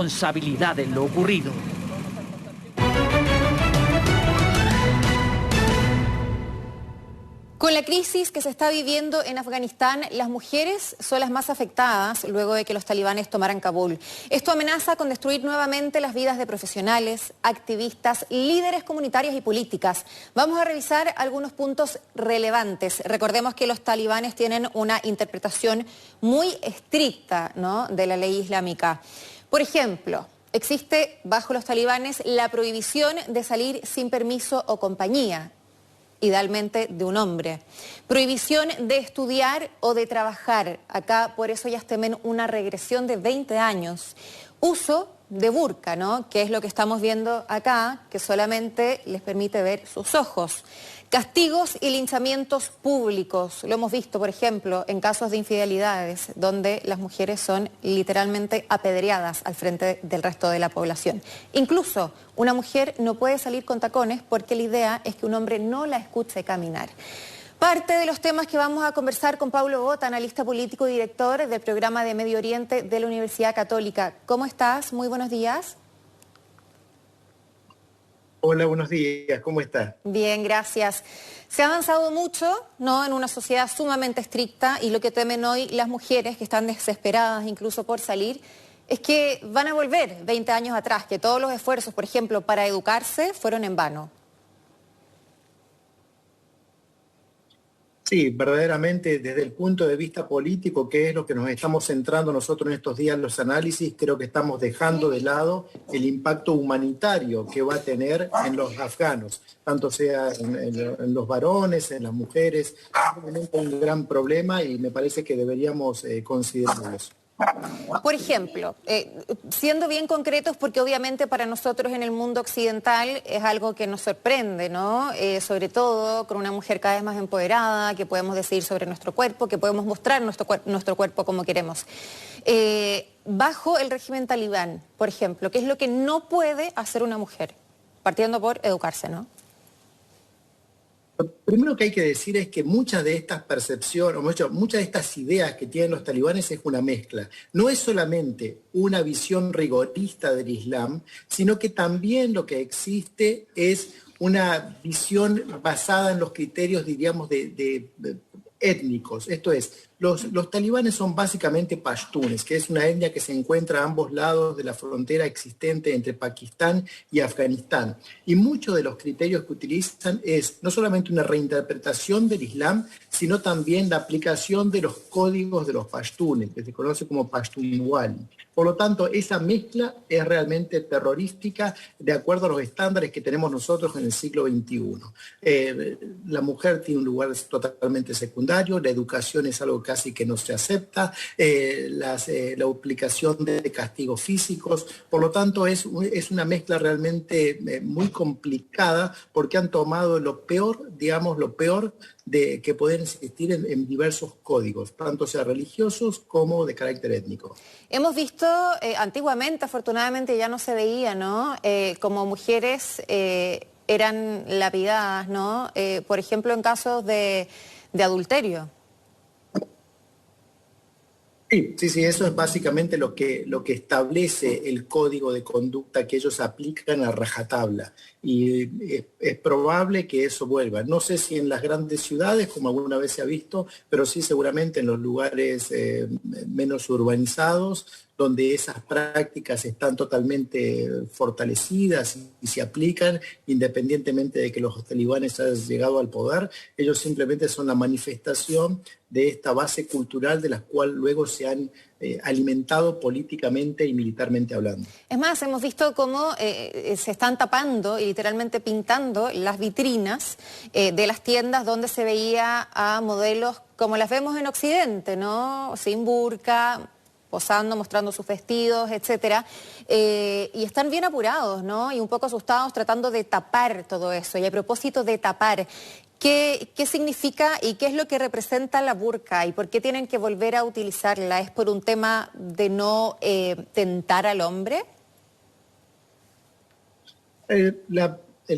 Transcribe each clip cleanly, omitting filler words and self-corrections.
responsabilidad en lo ocurrido. Con la crisis que se está viviendo en Afganistán, las mujeres son las más afectadas luego de que los talibanes tomaran Kabul. Esto amenaza con destruir nuevamente las vidas de profesionales, activistas, líderes comunitarias y políticas. Vamos a revisar algunos puntos relevantes. Recordemos que los talibanes tienen una interpretación muy estricta, ¿no?, de la ley islámica. Por ejemplo, existe bajo los talibanes la prohibición de salir sin permiso o compañía, idealmente de un hombre. Prohibición de estudiar o de trabajar. Acá por eso ellas temen una regresión de 20 años. Uso de burka, ¿no?, que es lo que estamos viendo acá, que solamente les permite ver sus ojos. Castigos y linchamientos públicos. Lo hemos visto, por ejemplo, en casos de infidelidades, donde las mujeres son literalmente apedreadas al frente del resto de la población. Incluso una mujer no puede salir con tacones porque la idea es que un hombre no la escuche caminar. Parte de los temas que vamos a conversar con Paulo Bota, analista político y director del programa de Medio Oriente de la Universidad Católica. ¿Cómo estás? Muy buenos días. Hola, buenos días, ¿cómo estás? Bien, gracias. Se ha avanzado mucho, ¿no?, en una sociedad sumamente estricta, y lo que temen hoy las mujeres, que están desesperadas incluso por salir, es que van a volver 20 años atrás, que todos los esfuerzos, por ejemplo, para educarse fueron en vano. Sí, verdaderamente desde el punto de vista político, que es lo que nos estamos centrando nosotros en estos días en los análisis, creo que estamos dejando de lado el impacto humanitario que va a tener en los afganos, tanto sea en los varones, en las mujeres. Es realmente un gran problema y me parece que deberíamos considerarlo. Por ejemplo, siendo bien concretos, porque obviamente para nosotros en el mundo occidental es algo que nos sorprende, ¿no? Sobre todo con una mujer cada vez más empoderada, que podemos decidir sobre nuestro cuerpo, que podemos mostrar nuestro cuerpo como queremos. Bajo el régimen talibán, por ejemplo, ¿qué es lo que no puede hacer una mujer? Partiendo por educarse, ¿no? Lo primero que hay que decir es que muchas de estas percepciones, o mejor, muchas de estas ideas que tienen los talibanes es una mezcla. No es solamente una visión rigorista del Islam, sino que también lo que existe es una visión basada en los criterios, diríamos, de étnicos. Esto es, los talibanes son básicamente pashtunes, que es una etnia que se encuentra a ambos lados de la frontera existente entre Pakistán y Afganistán. Y muchos de los criterios que utilizan es no solamente una reinterpretación del Islam, sino también la aplicación de los códigos de los pashtunes, que se conoce como Pashtunwali. Por lo tanto, esa mezcla es realmente terrorística de acuerdo a los estándares que tenemos nosotros en el siglo XXI. La mujer tiene un lugar totalmente secundario, la educación es algo casi que no se acepta, la aplicación de castigos físicos. Por lo tanto, es una mezcla realmente muy complicada, porque han tomado lo peor, digamos, lo peor que pueden existir en diversos códigos, tanto sea religiosos como de carácter étnico. Hemos visto antiguamente, afortunadamente ya no se veía, ¿no?, como mujeres eran lapidadas, ¿no?, por ejemplo en casos de adulterio. Sí, eso es básicamente lo que establece el código de conducta que ellos aplican a rajatabla. Y es probable que eso vuelva. No sé si en las grandes ciudades, como alguna vez se ha visto, pero sí seguramente en los lugares menos urbanizados, donde esas prácticas están totalmente fortalecidas y se aplican independientemente de que los talibanes hayan llegado al poder. Ellos simplemente son la manifestación de esta base cultural de la cual luego se han alimentado políticamente y militarmente hablando. Es más, hemos visto cómo se están tapando y literalmente pintando las vitrinas de las tiendas donde se veía a modelos como las vemos en Occidente, ¿no?, sin burka, posando, mostrando sus vestidos, etcétera, y están bien apurados, ¿no?, y un poco asustados tratando de tapar todo eso. Y a propósito de tapar, ¿qué significa y qué es lo que representa la burka y por qué tienen que volver a utilizarla? ¿Es por un tema de no tentar al hombre?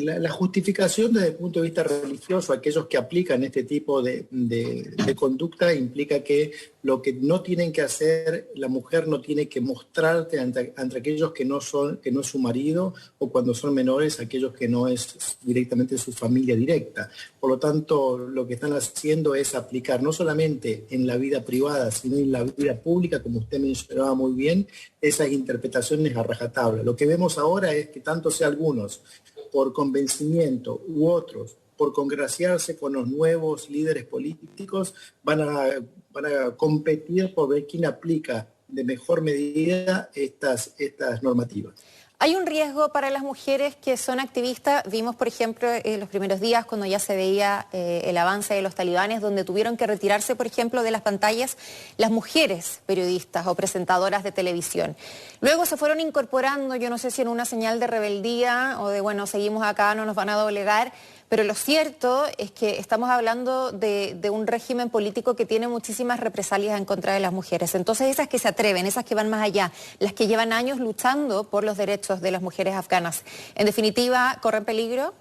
la justificación desde el punto de vista religioso, aquellos que aplican este tipo de conducta implica que lo que no tienen que hacer, la mujer no tiene que mostrarte ante aquellos que no es su marido, o cuando son menores, aquellos que no es directamente su familia directa. Por lo tanto, lo que están haciendo es aplicar no solamente en la vida privada, sino en la vida pública, como usted mencionaba muy bien, esas interpretaciones a rajatabla. Lo que vemos ahora es que tanto sea algunos por convencimiento u otros por congraciarse con los nuevos líderes políticos, van a competir por ver quién aplica de mejor medida estas normativas. ¿Hay un riesgo para las mujeres que son activistas? Vimos, por ejemplo, en los primeros días, cuando ya se veía el avance de los talibanes, donde tuvieron que retirarse, por ejemplo, de las pantallas las mujeres periodistas o presentadoras de televisión. Luego se fueron incorporando, yo no sé si en una señal de rebeldía o de, bueno, seguimos acá, no nos van a doblegar, pero lo cierto es que estamos hablando de un régimen político que tiene muchísimas represalias en contra de las mujeres. Entonces esas que se atreven, esas que van más allá, las que llevan años luchando por los derechos de las mujeres afganas, en definitiva, ¿corren peligro?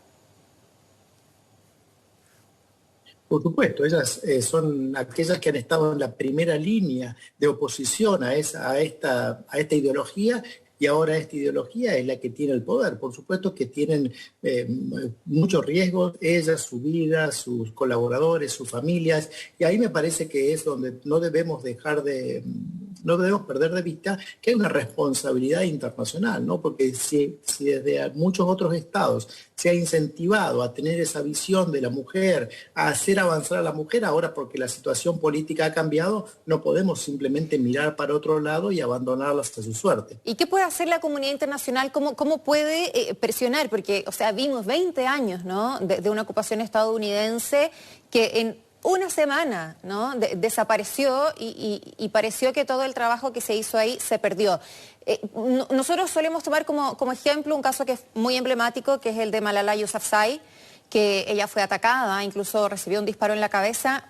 Por supuesto, ellas son aquellas que han estado en la primera línea de oposición a esta ideología, y ahora esta ideología es la que tiene el poder. Por supuesto que tienen muchos riesgos, ellas, su vida, sus colaboradores, sus familias, y ahí me parece que es donde no debemos perder de vista que hay una responsabilidad internacional, ¿no? Porque si desde muchos otros estados se ha incentivado a tener esa visión de la mujer, a hacer avanzar a la mujer, ahora porque la situación política ha cambiado, no podemos simplemente mirar para otro lado y abandonarla hasta su suerte. ¿Y qué puede hacer la comunidad internacional? ¿Cómo puede presionar? Porque, o sea, vimos 20 años, ¿no?, de una ocupación estadounidense que en una semana, ¿no?, desapareció y pareció que todo el trabajo que se hizo ahí se perdió. Nosotros solemos tomar como ejemplo un caso que es muy emblemático, que es el de Malala Yousafzai, que ella fue atacada, incluso recibió un disparo en la cabeza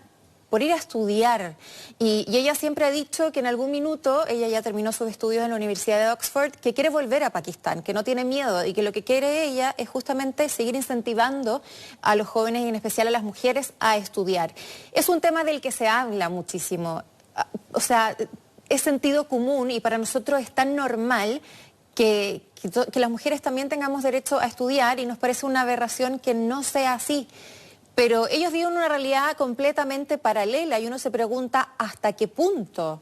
por ir a estudiar. Y ella siempre ha dicho que en algún minuto, ella ya terminó sus estudios en la Universidad de Oxford, que quiere volver a Pakistán, que no tiene miedo y que lo que quiere ella es justamente seguir incentivando a los jóvenes y en especial a las mujeres a estudiar. Es un tema del que se habla muchísimo. O sea, es sentido común y para nosotros es tan normal que las mujeres también tengamos derecho a estudiar y nos parece una aberración que no sea así. Pero ellos viven una realidad completamente paralela y uno se pregunta hasta qué punto,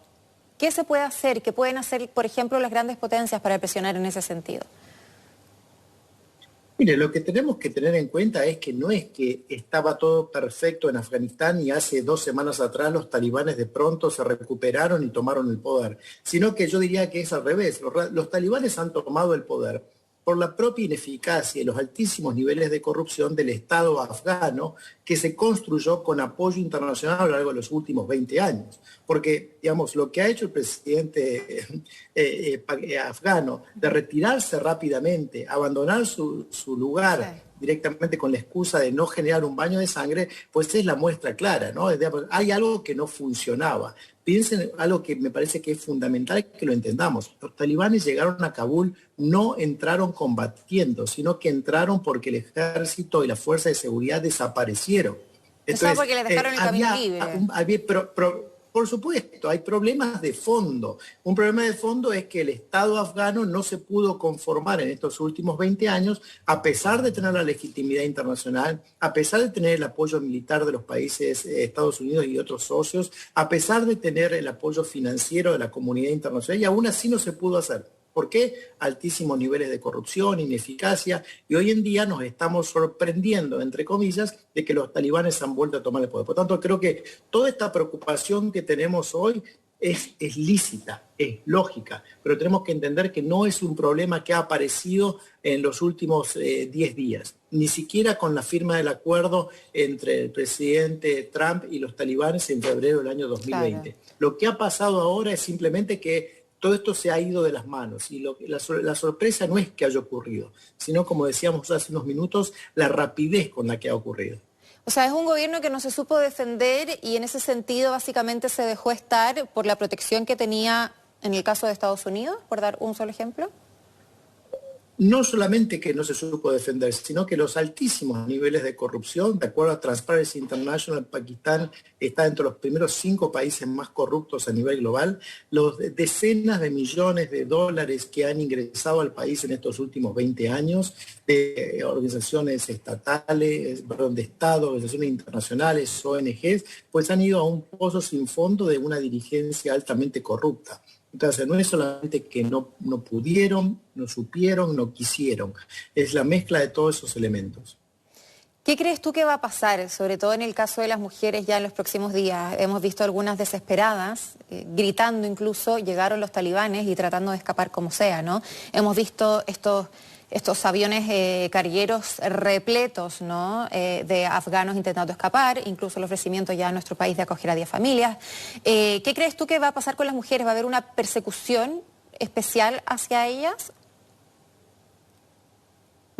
qué se puede hacer, qué pueden hacer, por ejemplo, las grandes potencias para presionar en ese sentido. Mire, lo que tenemos que tener en cuenta es que no es que estaba todo perfecto en Afganistán y hace 2 semanas atrás los talibanes de pronto se recuperaron y tomaron el poder, sino que yo diría que es al revés. Los talibanes han tomado el poder por la propia ineficacia y los altísimos niveles de corrupción del Estado afgano que se construyó con apoyo internacional a lo largo de los últimos 20 años. Porque, digamos, lo que ha hecho el presidente afgano de retirarse rápidamente, abandonar su lugar directamente con la excusa de no generar un baño de sangre, pues es la muestra clara, ¿no? Hay algo que no funcionaba. Piensen en algo que me parece que es fundamental que lo entendamos. Los talibanes llegaron a Kabul, no entraron combatiendo, sino que entraron porque el ejército y la fuerza de seguridad desaparecieron. Entonces, porque les dejaron el camino libre. Por supuesto, hay problemas de fondo. Un problema de fondo es que el Estado afgano no se pudo conformar en estos últimos 20 años, a pesar de tener la legitimidad internacional, a pesar de tener el apoyo militar de los países Estados Unidos y otros socios, a pesar de tener el apoyo financiero de la comunidad internacional, y aún así no se pudo hacer. ¿Por qué? Altísimos niveles de corrupción, ineficacia, y hoy en día nos estamos sorprendiendo, entre comillas, de que los talibanes han vuelto a tomar el poder. Por tanto, creo que toda esta preocupación que tenemos hoy es lícita, es lógica, pero tenemos que entender que no es un problema que ha aparecido en los últimos 10 días, ni siquiera con la firma del acuerdo entre el presidente Trump y los talibanes en febrero del año 2020. Claro. Lo que ha pasado ahora es simplemente que todo esto se ha ido de las manos y la sorpresa no es que haya ocurrido, sino, como decíamos hace unos minutos, la rapidez con la que ha ocurrido. O sea, es un gobierno que no se supo defender y en ese sentido básicamente se dejó estar por la protección que tenía en el caso de Estados Unidos, por dar un solo ejemplo. No solamente que no se supo defender, sino que los altísimos niveles de corrupción, de acuerdo a Transparency International, Pakistán está entre los primeros 5 países más corruptos a nivel global. Los decenas de millones de dólares que han ingresado al país en estos últimos 20 años, de organizaciones estatales, de Estado, organizaciones internacionales, ONGs, pues han ido a un pozo sin fondo de una dirigencia altamente corrupta. Entonces, no es solamente que no pudieron, no supieron, no quisieron, es la mezcla de todos esos elementos. ¿Qué crees tú que va a pasar, sobre todo en el caso de las mujeres ya en los próximos días? Hemos visto algunas desesperadas, gritando incluso, llegaron los talibanes y tratando de escapar como sea, ¿no? Hemos visto estos aviones cargueros repletos, ¿no? De afganos intentando escapar, incluso el ofrecimiento ya a nuestro país de acoger a 10 familias. ¿Qué crees tú que va a pasar con las mujeres? ¿Va a haber una persecución especial hacia ellas?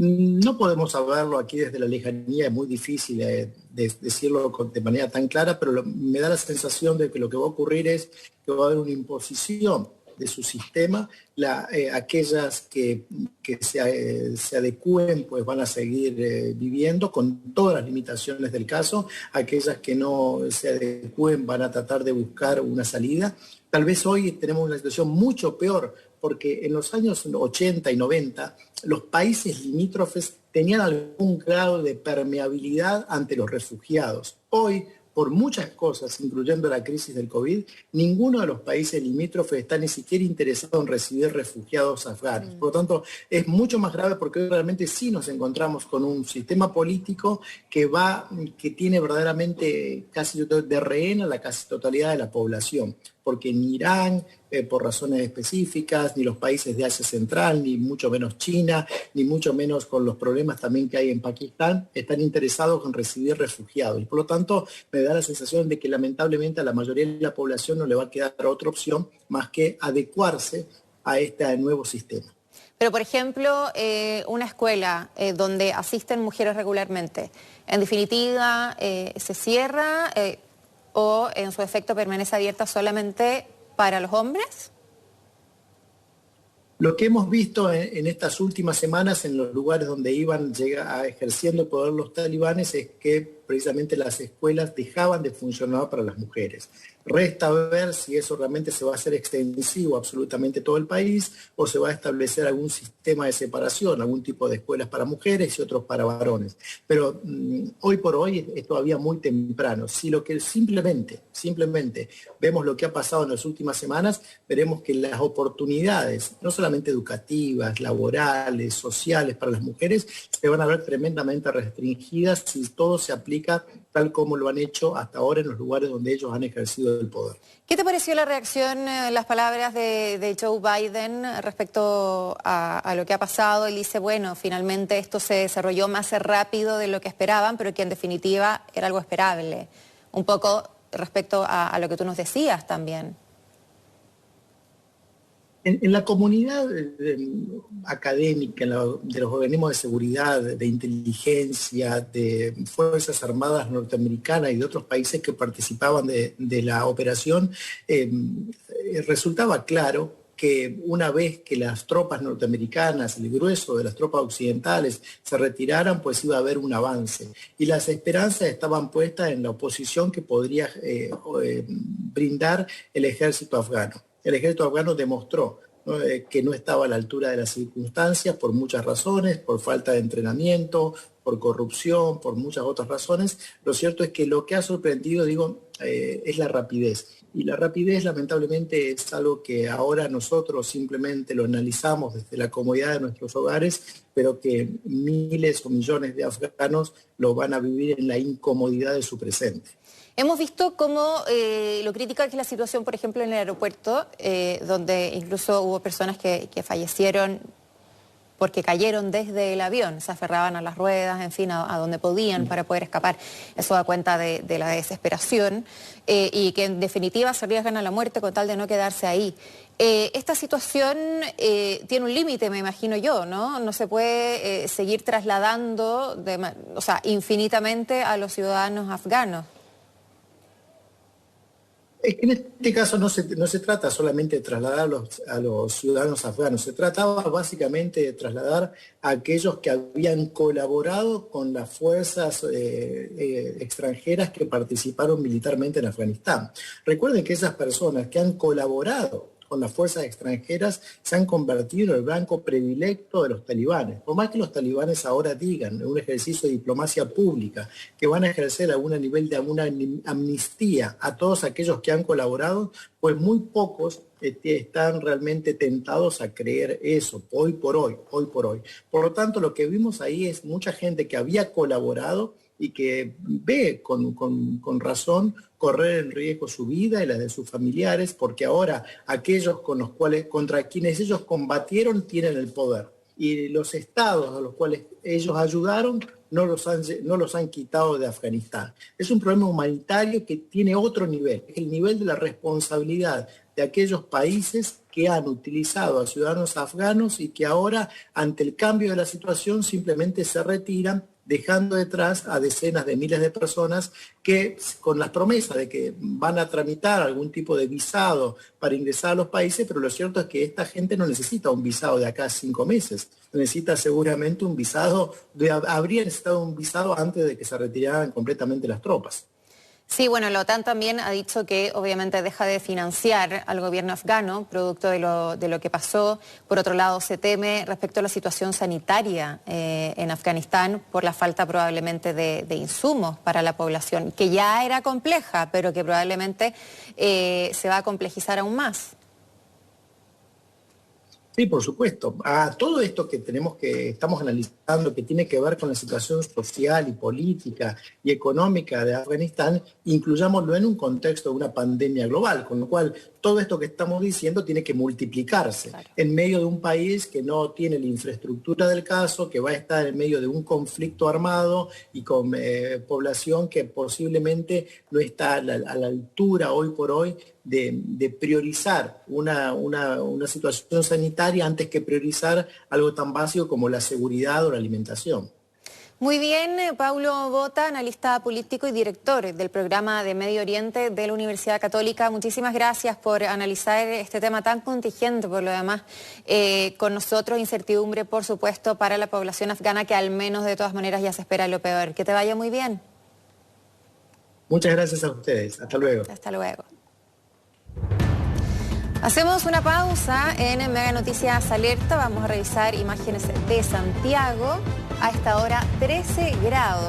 No podemos saberlo aquí desde la lejanía, es muy difícil decirlo de manera tan clara, pero me da la sensación de que lo que va a ocurrir es que va a haber una imposición de su sistema. Aquellas que se adecúen pues van a seguir viviendo con todas las limitaciones del caso. Aquellas que no se adecúen van a tratar de buscar una salida. Tal vez hoy tenemos una situación mucho peor, porque en los años 80 y 90 los países limítrofes tenían algún grado de permeabilidad ante los refugiados. Hoy, por muchas cosas, incluyendo la crisis del COVID, ninguno de los países limítrofes está ni siquiera interesado en recibir refugiados afganos. Por lo tanto, es mucho más grave porque hoy realmente sí nos encontramos con un sistema político que tiene verdaderamente casi de rehén a la casi totalidad de la población. Porque ni Irán, por razones específicas, ni los países de Asia Central, ni mucho menos China, ni mucho menos con los problemas también que hay en Pakistán, están interesados en recibir refugiados. Y por lo tanto, me da la sensación de que lamentablemente a la mayoría de la población no le va a quedar otra opción más que adecuarse a este nuevo sistema. Pero, por ejemplo, una escuela donde asisten mujeres regularmente, en definitiva, ¿se cierra o en su efecto permanece abierta solamente para los hombres? Lo que hemos visto en estas últimas semanas en los lugares donde iban ejerciendo el poder los talibanes es que precisamente las escuelas dejaban de funcionar para las mujeres. Resta ver si eso realmente se va a hacer extensivo a absolutamente todo el país o se va a establecer algún sistema de separación, algún tipo de escuelas para mujeres y otros para varones. Pero hoy por hoy es todavía muy temprano. Si lo que simplemente vemos lo que ha pasado en las últimas semanas, veremos que las oportunidades, no solamente educativas, laborales, sociales para las mujeres, se van a ver tremendamente restringidas si todo se aplica tal como lo han hecho hasta ahora en los lugares donde ellos han ejercido el poder. ¿Qué te pareció la reacción, las palabras de Joe Biden respecto a lo que ha pasado? Él dice, bueno, finalmente esto se desarrolló más rápido de lo que esperaban, pero que en definitiva era algo esperable. Un poco respecto a lo que tú nos decías también. En la comunidad académica, de los organismos de seguridad, de inteligencia, de Fuerzas Armadas norteamericanas y de otros países que participaban de la operación, resultaba claro que una vez que las tropas norteamericanas, el grueso de las tropas occidentales se retiraran, pues iba a haber un avance. Y las esperanzas estaban puestas en la oposición que podría brindar el ejército afgano. El ejército afgano demostró que no estaba a la altura de las circunstancias por muchas razones, por falta de entrenamiento, por corrupción, por muchas otras razones. Lo cierto es que lo que ha sorprendido, es la rapidez. Y la rapidez, lamentablemente, es algo que ahora nosotros simplemente lo analizamos desde la comodidad de nuestros hogares, pero que miles o millones de afganos lo van a vivir en la incomodidad de su presente. Hemos visto cómo lo crítica que es la situación, por ejemplo, en el aeropuerto, donde incluso hubo personas que fallecieron porque cayeron desde el avión, se aferraban a las ruedas, en fin, a donde podían para poder escapar. Eso da cuenta de la desesperación y que en definitiva se arriesgan a la muerte con tal de no quedarse ahí. Esta situación tiene un límite, me imagino yo, ¿no? No se puede seguir trasladando infinitamente a los ciudadanos afganos. Es que en este caso no se trata solamente de trasladar a los ciudadanos afganos, se trataba básicamente de trasladar a aquellos que habían colaborado con las fuerzas extranjeras que participaron militarmente en Afganistán. Recuerden que esas personas que han colaborado con las fuerzas extranjeras se han convertido en el blanco predilecto de los talibanes. Por más que los talibanes ahora digan en un ejercicio de diplomacia pública que van a ejercer algún nivel de alguna amnistía a todos aquellos que han colaborado, pues muy pocos están realmente tentados a creer eso, hoy por hoy. Por lo tanto, lo que vimos ahí es mucha gente que había colaborado y que ve con razón correr en riesgo su vida y la de sus familiares, porque ahora aquellos contra quienes ellos combatieron tienen el poder. Y los estados a los cuales ellos ayudaron no los han quitado de Afganistán. Es un problema humanitario que tiene otro nivel, es el nivel de la responsabilidad de aquellos países que han utilizado a ciudadanos afganos y que ahora, ante el cambio de la situación, simplemente se retiran, dejando detrás a decenas de miles de personas que, con las promesas de que van a tramitar algún tipo de visado para ingresar a los países, pero lo cierto es que esta gente no necesita un visado de acá a 5 meses, necesita seguramente un visado, habría necesitado un visado antes de que se retiraran completamente las tropas. Sí, bueno, la OTAN también ha dicho que obviamente deja de financiar al gobierno afgano, producto de lo que pasó. Por otro lado, se teme respecto a la situación sanitaria en Afganistán por la falta probablemente de insumos para la población, que ya era compleja, pero que probablemente se va a complejizar aún más. Sí, por supuesto. A todo esto que estamos analizando, que tiene que ver con la situación social y política y económica de Afganistán, incluyámoslo en un contexto de una pandemia global, con lo cual todo esto que estamos diciendo tiene que multiplicarse en medio de un país que no tiene la infraestructura del caso, que va a estar en medio de un conflicto armado y con población que posiblemente no está a la altura hoy por hoy de priorizar una situación sanitaria antes que priorizar algo tan básico como la seguridad o la alimentación. Muy bien, Paulo Bota, analista político y director del programa de Medio Oriente de la Universidad Católica. Muchísimas gracias por analizar este tema tan contingente, por lo demás, con nosotros. Incertidumbre, por supuesto, para la población afgana, que al menos de todas maneras ya se espera lo peor. Que te vaya muy bien. Muchas gracias a ustedes. Hasta luego. Hasta luego. Hacemos una pausa en Mega Noticias Alerta. Vamos a revisar imágenes de Santiago. A esta hora 13 grados.